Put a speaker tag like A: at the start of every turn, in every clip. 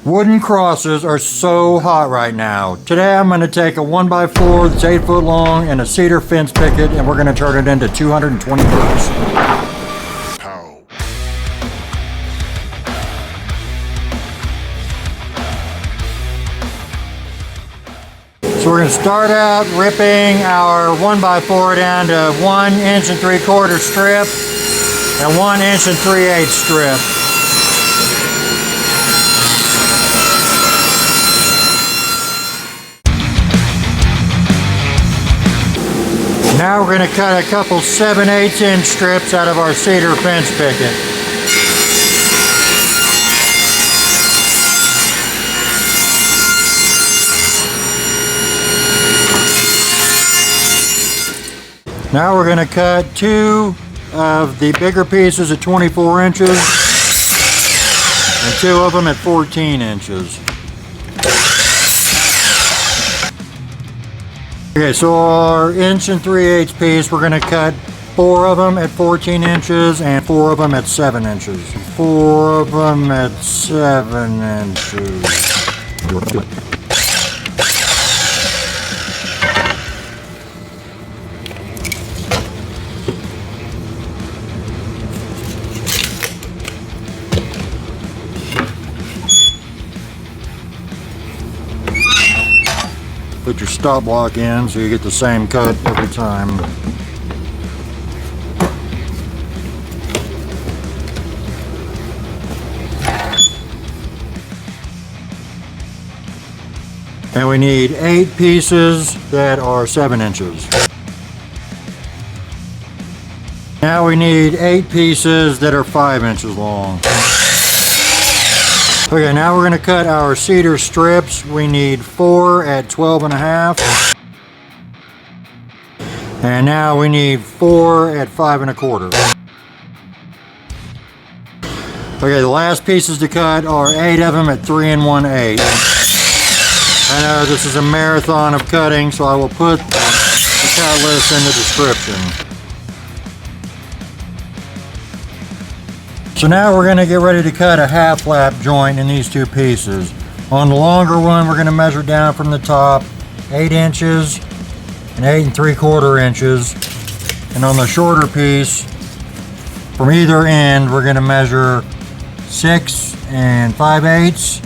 A: Wooden crosses are so hot right now. Today I'm going to take a 1x4 that's 8 foot long and a cedar fence picket, and we're going to turn it into 220 bricks. So we're going to start out ripping our 1x4 down to 1 3/4 strip and 1 3/8 strip. Now we're going to cut a couple 7/8 inch strips out of our cedar fence picket. Now we're going to cut 2 of the bigger pieces at 24 inches and 2 of them at 14 inches. Okay, so our 1 3/8 piece, we're going to cut 4 of them at 14 inches and 4 of them at 7 inches. 4 of them at 7 inches. Put your stop block in so you get the same cut every time. And we need 8 pieces that are 7 inches. Now we need 8 pieces that are 5 inches long. Okay, now we're going to cut our cedar strips. We need 4 at 12.5. And now we need 4 at 5 1/4. Okay, the last pieces to cut are 8 of them at 3 1/8. I know this is a marathon of cutting, so I will put the cut list in the description. So now we're going to get ready to cut a half lap joint in these 2 pieces. On the longer one, we're going to measure down from the top 8 inches and 8 3/4 inches. And on the shorter piece, from either end, we're going to measure 6 5/8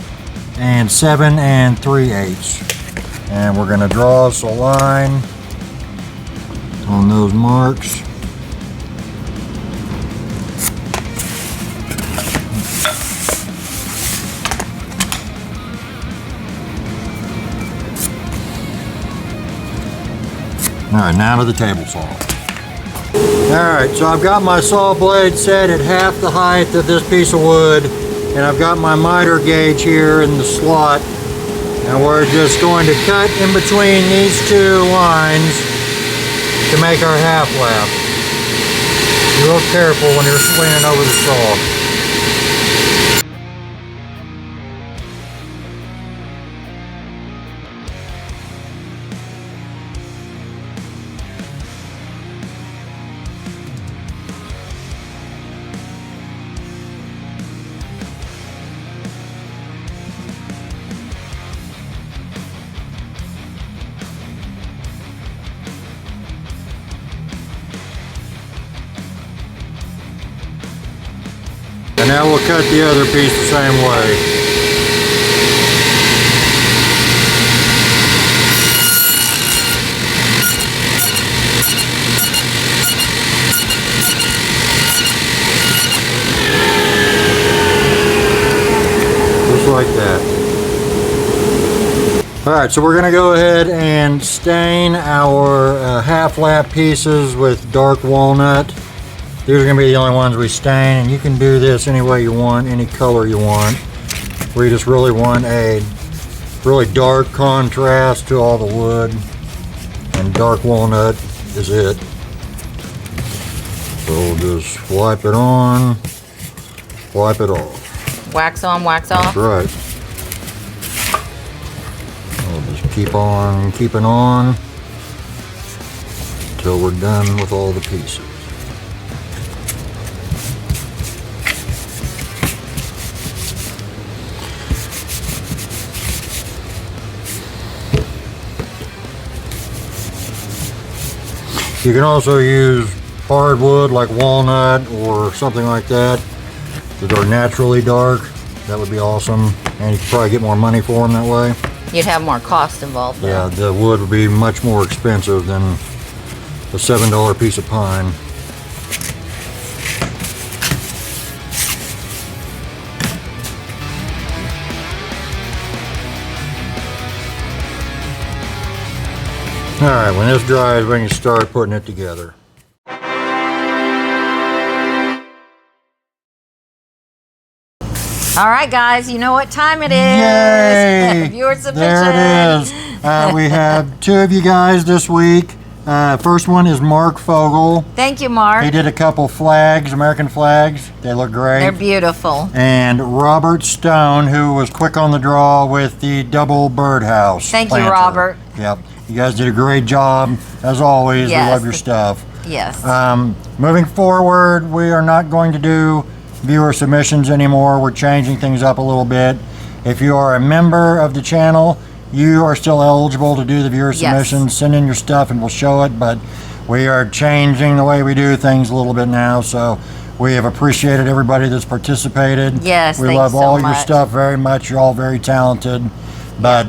A: and 7 3/8. And we're going to draw us a line on those marks. Alright, now to the table saw. Alright, so I've got my saw blade set at half the height of this piece of wood, and I've got my miter gauge here in the slot, and we're just going to cut in between these 2 lines to make our half lap. Be real careful when you're swinging over the saw. And now we'll cut the other piece the same way. Just like that. Alright, so we're going to go ahead and stain our half lap pieces with dark walnut. These are going to be the only ones we stain, and you can do this any way you want, any color you want. We just really want a really dark contrast to all the wood, and dark walnut is it. So we'll just wipe it on, wipe it off.
B: Wax on, wax off?
A: That's right. We'll just keep on keeping on until we're done with all the pieces. You can also use hardwood like walnut or something like that that are naturally dark. That would be awesome, and you could probably get more money for them that way.
B: You'd have more cost involved though.
A: Yeah, the wood would be much more expensive than a $7 piece of pine. Alright, when this dries, we can start putting it together.
B: All right, guys, you know what time it is.
A: Yay!
B: Viewer submission.
A: There it is. We have 2 of you guys this week. First one is Mark Fogel.
B: Thank you, Mark.
A: He did a couple flags, American flags. They look great.
B: They're beautiful.
A: And Robert Stone, who was quick on the draw with the double birdhouse.
B: Thank
A: planter.
B: you, Robert.
A: Yep. You guys did a great job, as always.
B: Yes.
A: We love your stuff.
B: Yes.
A: Moving forward, we are not going to do viewer submissions anymore. We're changing things up a little bit. If you are a member of the channel, you are still eligible to do the viewer submissions. Send in your stuff and we'll show it, but we are changing the way we do things a little bit now, so we have appreciated everybody that's participated.
B: Yes,
A: we
B: thanks
A: love all
B: so
A: your
B: much.
A: stuff very much. You're all very talented, but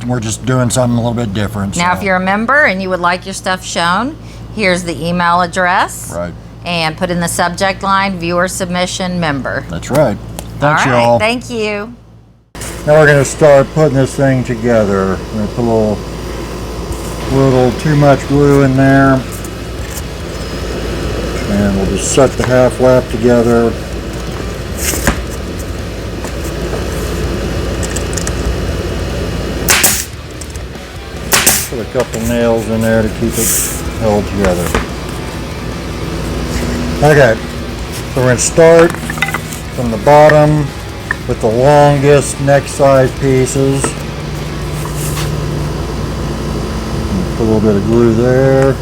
A: we're just doing something a little bit different.
B: Now,
A: so.
B: if you're a member and you would like your stuff shown, here's the email address.
A: Right.
B: And put in the subject line, viewer submission member.
A: That's right. Thanks,
B: all right,
A: y'all.
B: thank you.
A: Now we're going to start putting this thing together. We're going to put a little too much glue in there. And we'll just set the half lap together. Put a couple nails in there to keep it held together. Okay, so we're going to start from the bottom with the longest neck size pieces. Put a little bit of glue there.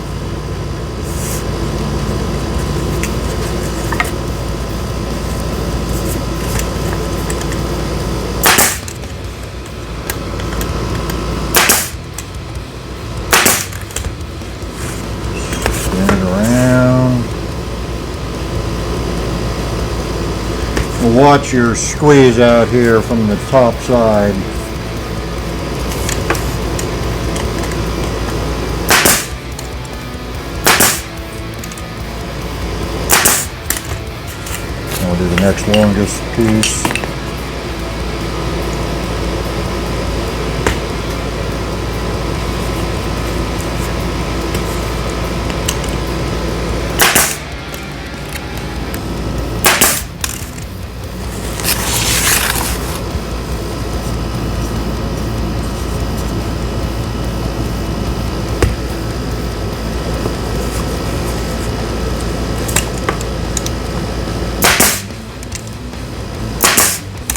A: Spin it around. Watch your squeeze out here from the top side. And we'll do the next longest piece.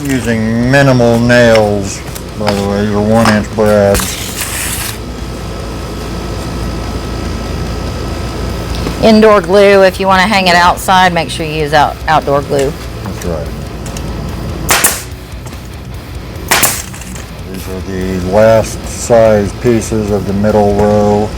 A: Using minimal nails, by the way. These are 1-inch brads.
B: Indoor glue, if you want to hang it outside, make sure you use outdoor glue.
A: That's right. These are the last size pieces of the middle row.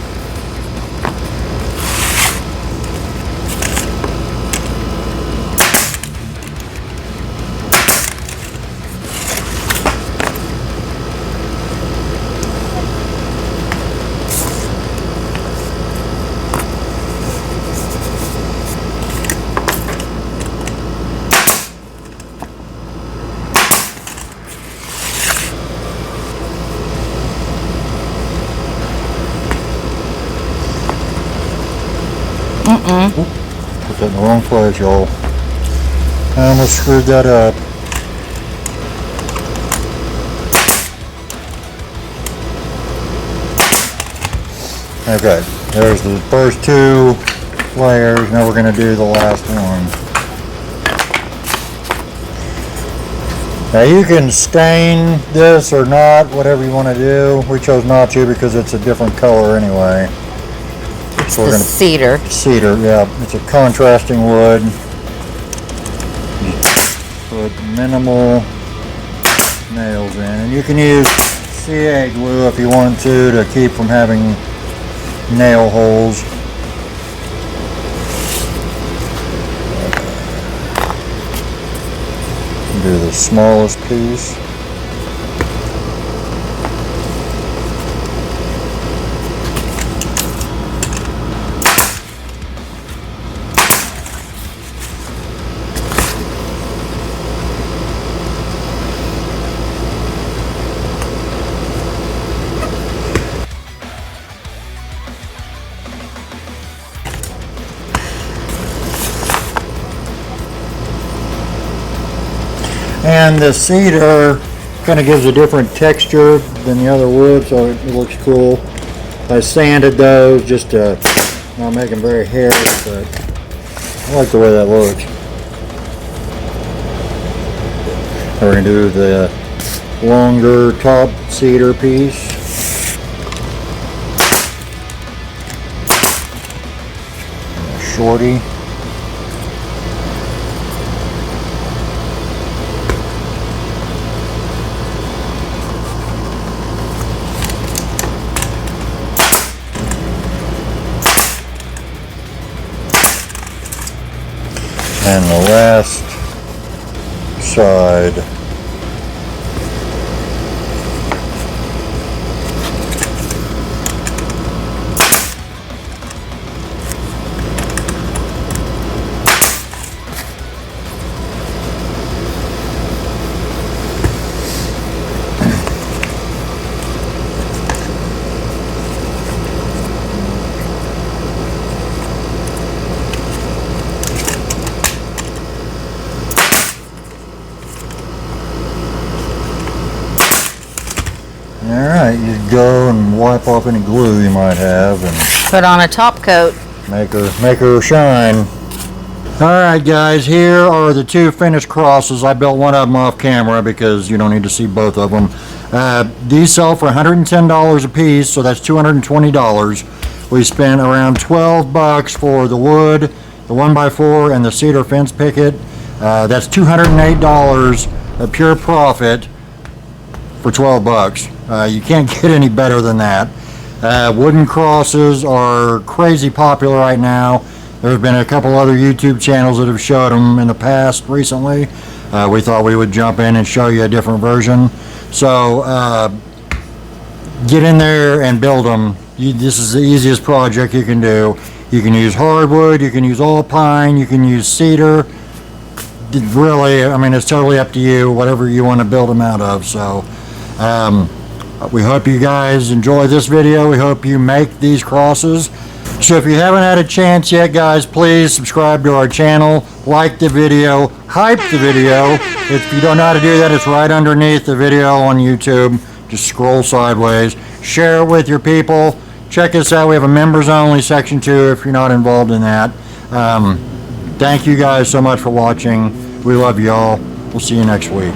A: Put that in the wrong place, y'all. I almost screwed that up. Okay, there's the first 2 layers. Now we're going to do the last one. Now you can stain this or not, whatever you want to do. We chose not to because it's a different color anyway. So we're
B: The
A: going to
B: cedar.
A: cedar, yeah, it's a contrasting wood. You put minimal nails in, and you can use CA glue if you want to keep from having nail holes. Do the smallest piece. And the cedar kind of gives a different texture than the other wood, so it looks cool. I sanded those just to not make them very hairy, but I like the way that looks. We're going to do the longer top cedar piece. Shorty. And the last side. Alright, you go and wipe off any glue you might have and
B: Put on a top coat.
A: make her shine. Alright guys, here are the two finished crosses. I built one of them off camera because you don't need to see both of them. These sell for $110 a piece, so that's $220. We spent around $12 for the wood, the 1x4, and the cedar fence picket. That's $208 of pure profit for 12 bucks. You can't get any better than that. Wooden crosses are crazy popular right now. There's been a couple other YouTube channels that have showed them in the past recently. We thought we would jump in and show you a different version. So get in there and build them. This is the easiest project you can do. You can use hardwood, you can use all pine, you can use cedar. Really, I mean, it's totally up to you, whatever you want to build them out of. So we hope you guys enjoy this video. We hope you make these crosses. So if you haven't had a chance yet, guys, please subscribe to our channel, like the video, hype the video. If you don't know how to do that, it's right underneath the video on YouTube. Just scroll sideways. Share it with your people. Check us out. We have a members only section too if you're not involved in that. Thank you guys so much for watching. We love y'all. We'll see you next week.